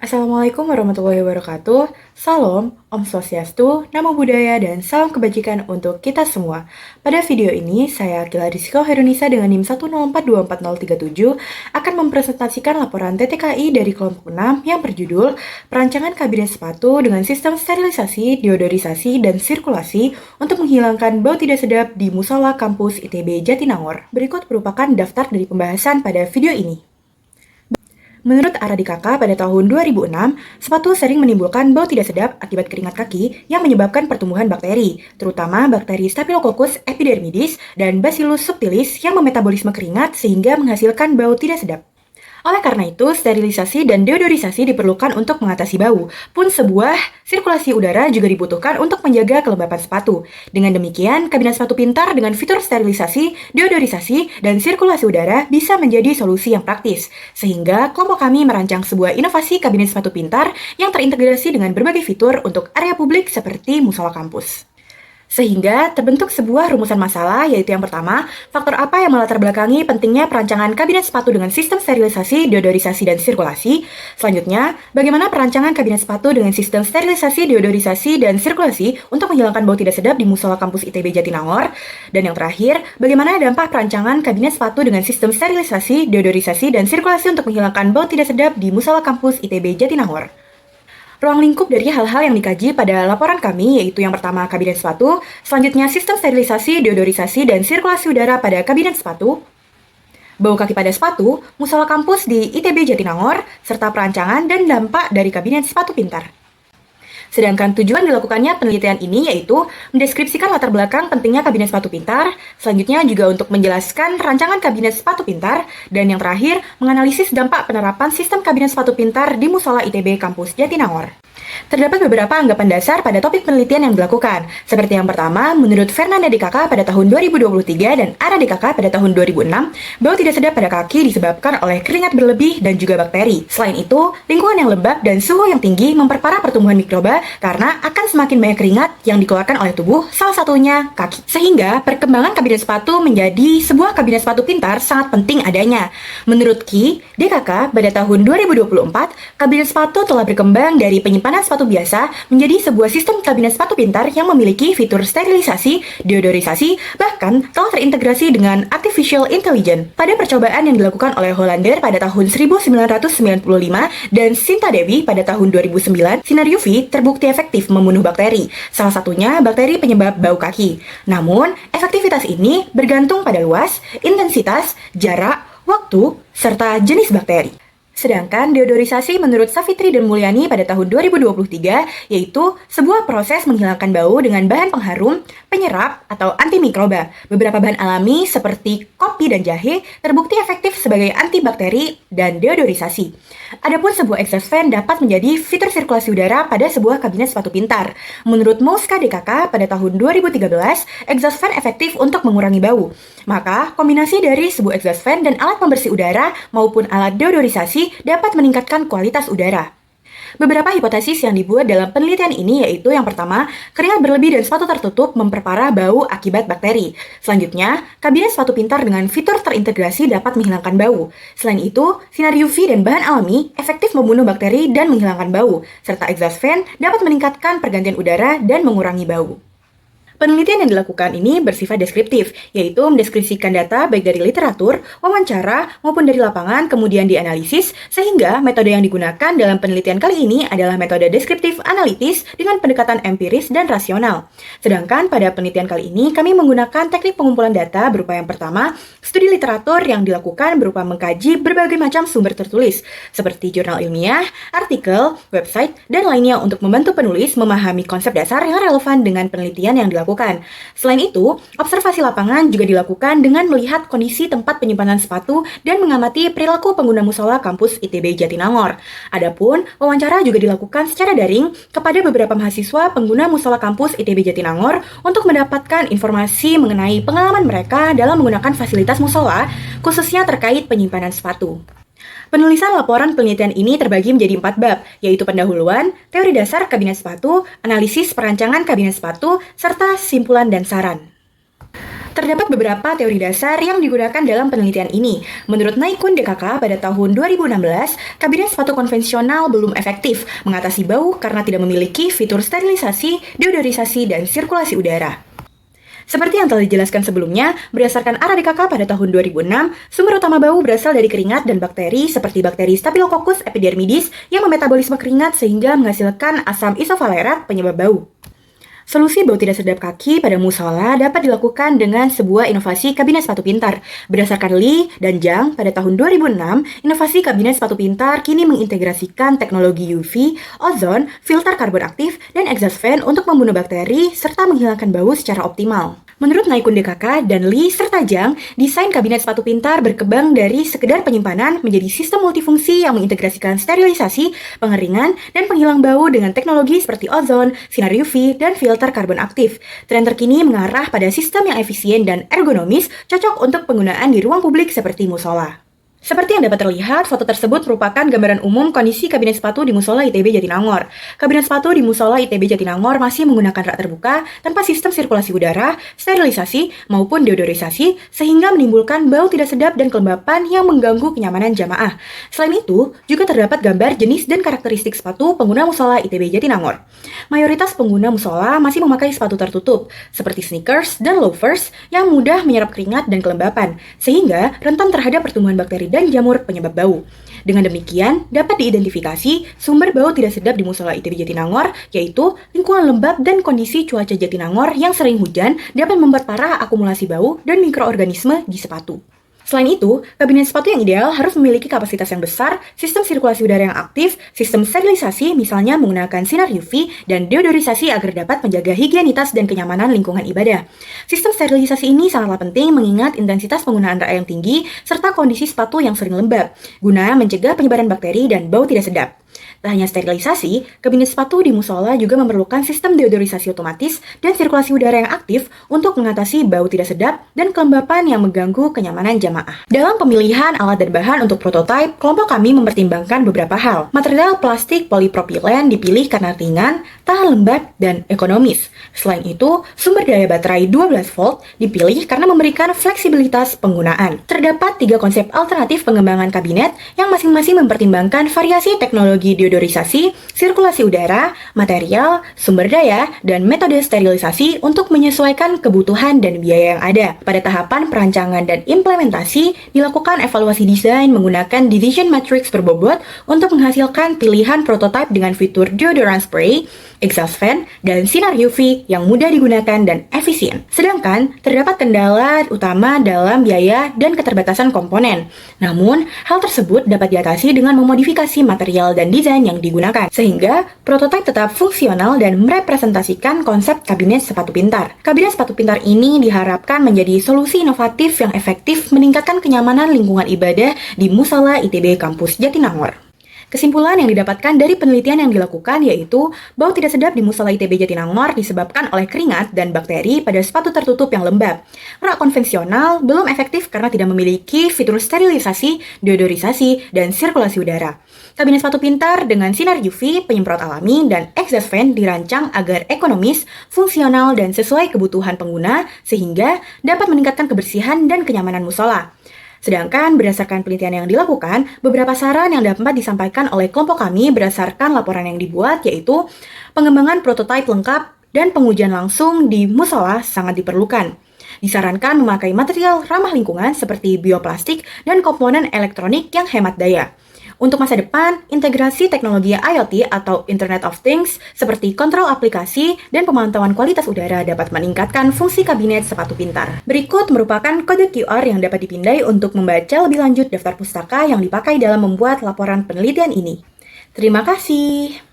Assalamualaikum warahmatullahi wabarakatuh. Salam, Om Swastiastu, Namo Buddhaya, dan salam kebajikan untuk kita semua. Pada video ini, saya Akila Rizko Herunisa dengan NIM 1042437 akan mempresentasikan laporan TTKI dari kelompok 6 yang berjudul Perancangan Kabinet Sepatu dengan Sistem Sterilisasi, Deodorisasi, dan Sirkulasi untuk menghilangkan bau tidak sedap di Musola Kampus ITB Jatinangor. Berikut merupakan daftar dari pembahasan pada video ini. Menurut Aradikaka pada tahun 2006, sepatu sering menimbulkan bau tidak sedap akibat keringat kaki yang menyebabkan pertumbuhan bakteri, terutama bakteri Staphylococcus epidermidis dan Bacillus subtilis yang memetabolisme keringat sehingga menghasilkan bau tidak sedap. Oleh karena itu, sterilisasi dan deodorisasi diperlukan untuk mengatasi bau. Pun sebuah sirkulasi udara juga dibutuhkan untuk menjaga kelembapan sepatu. Dengan demikian, kabinet sepatu pintar dengan fitur sterilisasi, deodorisasi, dan sirkulasi udara bisa menjadi solusi yang praktis. Sehingga kelompok kami merancang sebuah inovasi kabinet sepatu pintar yang terintegrasi dengan berbagai fitur untuk area publik seperti musola kampus. Sehingga terbentuk sebuah rumusan masalah, yaitu yang pertama, faktor apa yang melatar belakangi pentingnya perancangan kabinet sepatu dengan sistem sterilisasi, deodorisasi, dan sirkulasi. Selanjutnya, bagaimana perancangan kabinet sepatu dengan sistem sterilisasi, deodorisasi, dan sirkulasi untuk menghilangkan bau tidak sedap di musola kampus ITB Jatinangor. Dan yang terakhir, bagaimana dampak perancangan kabinet sepatu dengan sistem sterilisasi, deodorisasi, dan sirkulasi untuk menghilangkan bau tidak sedap di musola kampus ITB Jatinangor. Ruang lingkup dari hal-hal yang dikaji pada laporan kami yaitu yang pertama kabinet sepatu, selanjutnya sistem sterilisasi, deodorisasi, dan sirkulasi udara pada kabinet sepatu, bau kaki pada sepatu, musola kampus di ITB Jatinangor, serta perancangan dan dampak dari kabinet sepatu pintar. Sedangkan tujuan dilakukannya penelitian ini yaitu mendeskripsikan latar belakang pentingnya kabinet sepatu pintar, selanjutnya juga untuk menjelaskan rancangan kabinet sepatu pintar, dan yang terakhir menganalisis dampak penerapan sistem kabinet sepatu pintar di musola ITB kampus Jatinangor. Terdapat beberapa anggapan dasar pada topik penelitian yang dilakukan. Seperti yang pertama, menurut Fernanda DKK pada tahun 2023 dan Ara DKK pada tahun 2006, bau tidak sedap pada kaki disebabkan oleh keringat berlebih dan juga bakteri. Selain itu, lingkungan yang lembab dan suhu yang tinggi memperparah pertumbuhan mikroba karena akan semakin banyak keringat yang dikeluarkan oleh tubuh, salah satunya kaki. Sehingga perkembangan kabinet sepatu menjadi sebuah kabinet sepatu pintar sangat penting adanya. Menurut Ki DKK pada tahun 2024, kabinet sepatu telah berkembang dari penyimpanan sepatu biasa menjadi sebuah sistem kabinet sepatu pintar yang memiliki fitur sterilisasi, deodorisasi, bahkan telah terintegrasi dengan artificial intelligence. Pada percobaan yang dilakukan oleh Hollander pada tahun 1995 dan Sinta Dewi pada tahun 2009, sinar UV terbukti efektif membunuh bakteri, salah satunya bakteri penyebab bau kaki. Namun, efektivitas ini bergantung pada luas, intensitas, jarak, waktu, serta jenis bakteri. Sedangkan deodorisasi menurut Savitri dan Mulyani pada tahun 2023 yaitu sebuah proses menghilangkan bau dengan bahan pengharum, penyerap, atau antimikroba. Beberapa bahan alami seperti kopi dan jahe terbukti efektif sebagai antibakteri dan deodorisasi. Adapun sebuah exhaust fan dapat menjadi fitur sirkulasi udara pada sebuah kabinet sepatu pintar. Menurut Mouska DKK pada tahun 2013, exhaust fan efektif untuk mengurangi bau. Maka, kombinasi dari sebuah exhaust fan dan alat pembersih udara maupun alat deodorisasi dapat meningkatkan kualitas udara. Beberapa hipotesis yang dibuat dalam penelitian ini yaitu yang pertama, keringat berlebih dan sepatu tertutup memperparah bau akibat bakteri. Selanjutnya, kabinet sepatu pintar dengan fitur terintegrasi dapat menghilangkan bau. Selain itu, sinar UV dan bahan alami efektif membunuh bakteri dan menghilangkan bau, serta exhaust fan dapat meningkatkan pergantian udara dan mengurangi bau. Penelitian yang dilakukan ini bersifat deskriptif, yaitu mendeskripsikan data baik dari literatur, wawancara, maupun dari lapangan, kemudian dianalisis, sehingga metode yang digunakan dalam penelitian kali ini adalah metode deskriptif analitis dengan pendekatan empiris dan rasional. Sedangkan pada penelitian kali ini, kami menggunakan teknik pengumpulan data berupa yang pertama, studi literatur yang dilakukan berupa mengkaji berbagai macam sumber tertulis, seperti jurnal ilmiah, artikel, website, dan lainnya untuk membantu penulis memahami konsep dasar yang relevan dengan penelitian yang dilakukan. Selain itu, observasi lapangan juga dilakukan dengan melihat kondisi tempat penyimpanan sepatu dan mengamati perilaku pengguna musola kampus ITB Jatinangor. Adapun, wawancara juga dilakukan secara daring kepada beberapa mahasiswa pengguna musola kampus ITB Jatinangor untuk mendapatkan informasi mengenai pengalaman mereka dalam menggunakan fasilitas musola, khususnya terkait penyimpanan sepatu. Penulisan laporan penelitian ini terbagi menjadi 4 bab, yaitu pendahuluan, teori dasar kabinet sepatu, analisis perancangan kabinet sepatu, serta simpulan dan saran. Terdapat beberapa teori dasar yang digunakan dalam penelitian ini. Menurut Naikun DKK pada tahun 2016, kabinet sepatu konvensional belum efektif mengatasi bau karena tidak memiliki fitur sterilisasi, deodorisasi, dan sirkulasi udara. Seperti yang telah dijelaskan sebelumnya, berdasarkan ARA-DKK pada tahun 2006, sumber utama bau berasal dari keringat dan bakteri seperti bakteri Staphylococcus epidermidis yang memetabolisme keringat sehingga menghasilkan asam isofalerat penyebab bau. Solusi bau tidak sedap kaki pada musola dapat dilakukan dengan sebuah inovasi kabinet sepatu pintar. Berdasarkan Lee dan Zhang pada tahun 2006, inovasi kabinet sepatu pintar kini mengintegrasikan teknologi UV, ozon, filter karbon aktif, dan exhaust fan untuk membunuh bakteri serta menghilangkan bau secara optimal. Menurut Naikun DKK dan Lee serta Zhang, desain kabinet sepatu pintar berkembang dari sekedar penyimpanan menjadi sistem multifungsi yang mengintegrasikan sterilisasi, pengeringan, dan penghilang bau dengan teknologi seperti ozon, sinar UV, dan filter karbon aktif. Tren terkini mengarah pada sistem yang efisien dan ergonomis, cocok untuk penggunaan di ruang publik seperti musola. Seperti yang dapat terlihat, foto tersebut merupakan gambaran umum kondisi kabinet sepatu di musola ITB Jatinangor. Kabinet sepatu di musola ITB Jatinangor masih menggunakan rak terbuka tanpa sistem sirkulasi udara, sterilisasi, maupun deodorisasi, sehingga menimbulkan bau tidak sedap dan kelembapan yang mengganggu kenyamanan jamaah. Selain itu, juga terdapat gambar jenis dan karakteristik sepatu pengguna musola ITB Jatinangor. Mayoritas pengguna musola masih memakai sepatu tertutup, seperti sneakers dan loafers yang mudah menyerap keringat dan kelembapan, sehingga rentan terhadap pertumbuhan bakteri dan jamur penyebab bau. Dengan demikian, dapat diidentifikasi sumber bau tidak sedap di musola ITB Jatinangor, yaitu lingkungan lembab dan kondisi cuaca Jatinangor yang sering hujan dapat memperparah akumulasi bau dan mikroorganisme di sepatu. Selain itu, kabinet sepatu yang ideal harus memiliki kapasitas yang besar, sistem sirkulasi udara yang aktif, sistem sterilisasi misalnya menggunakan sinar UV, dan deodorisasi agar dapat menjaga higienitas dan kenyamanan lingkungan ibadah. Sistem sterilisasi ini sangatlah penting mengingat intensitas penggunaan rak yang tinggi serta kondisi sepatu yang sering lembab, guna mencegah penyebaran bakteri dan bau tidak sedap. Tak hanya sterilisasi, kabinet sepatu di musola juga memerlukan sistem deodorisasi otomatis dan sirkulasi udara yang aktif untuk mengatasi bau tidak sedap dan kelembapan yang mengganggu kenyamanan jamaah. Dalam pemilihan alat dan bahan untuk prototipe, kelompok kami mempertimbangkan beberapa hal. Material plastik polipropilen dipilih karena ringan, tahan lembab, dan ekonomis. Selain itu, sumber daya baterai 12 volt dipilih karena memberikan fleksibilitas penggunaan. Terdapat 3 konsep alternatif pengembangan kabinet yang masing-masing mempertimbangkan variasi teknologi deodorisasi, sirkulasi udara, material, sumber daya, dan metode sterilisasi untuk menyesuaikan kebutuhan dan biaya yang ada. Pada tahapan perancangan dan implementasi, dilakukan evaluasi desain menggunakan division matrix berbobot untuk menghasilkan pilihan prototipe dengan fitur deodorant spray, exhaust fan, dan sinar UV yang mudah digunakan dan efisien. Sedangkan, terdapat kendala utama dalam biaya dan keterbatasan komponen. Namun, hal tersebut dapat diatasi dengan memodifikasi material dan desain yang digunakan, sehingga prototipe tetap fungsional dan merepresentasikan konsep kabinet sepatu pintar. Kabinet sepatu pintar ini diharapkan menjadi solusi inovatif yang efektif meningkatkan kenyamanan lingkungan ibadah di musola ITB Kampus Jatinangor. Kesimpulan yang didapatkan dari penelitian yang dilakukan yaitu bau tidak sedap di musola ITB Jatinangor disebabkan oleh keringat dan bakteri pada sepatu tertutup yang lembab. Rak konvensional belum efektif karena tidak memiliki fitur sterilisasi, deodorisasi, dan sirkulasi udara. Kabinet sepatu pintar dengan sinar UV, penyemprot alami, dan exhaust fan dirancang agar ekonomis, fungsional, dan sesuai kebutuhan pengguna sehingga dapat meningkatkan kebersihan dan kenyamanan musola. Sedangkan berdasarkan penelitian yang dilakukan, beberapa saran yang dapat disampaikan oleh kelompok kami berdasarkan laporan yang dibuat yaitu pengembangan prototipe lengkap dan pengujian langsung di musola sangat diperlukan. Disarankan memakai material ramah lingkungan seperti bioplastik dan komponen elektronik yang hemat daya. Untuk masa depan, integrasi teknologi IoT atau Internet of Things seperti kontrol aplikasi dan pemantauan kualitas udara dapat meningkatkan fungsi kabinet sepatu pintar. Berikut merupakan kode QR yang dapat dipindai untuk membaca lebih lanjut daftar pustaka yang dipakai dalam membuat laporan penelitian ini. Terima kasih.